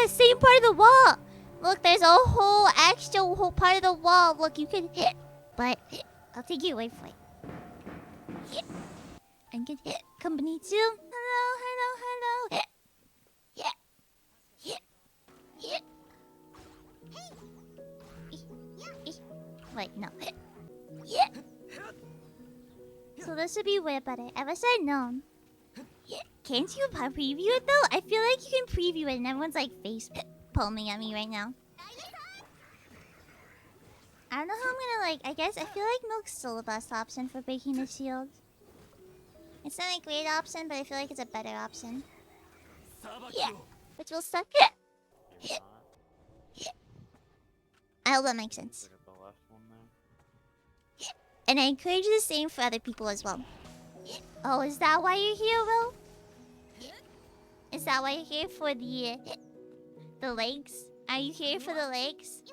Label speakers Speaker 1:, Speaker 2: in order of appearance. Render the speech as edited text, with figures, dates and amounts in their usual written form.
Speaker 1: same part of the wall. Look, there's a whole whole part of the wall. Look, you can hit. But I'll take you away from it. I'm gonna hit company too. Hello. Wait, no. So this would be way better. I wish I'd known. Can't you preview it though? I feel like you can preview it and everyone's like face palming at me right now. I don't know how I'm gonna I guess I feel like milk's still the best option for breaking the shield. It's not a great option, but I feel like it's a better option. Yeah. Which will suck. I hope that makes sense. And I encourage the same for other people as well. Oh, is that why you're here, Will? Is that why you're here for the legs? Are you here for the legs?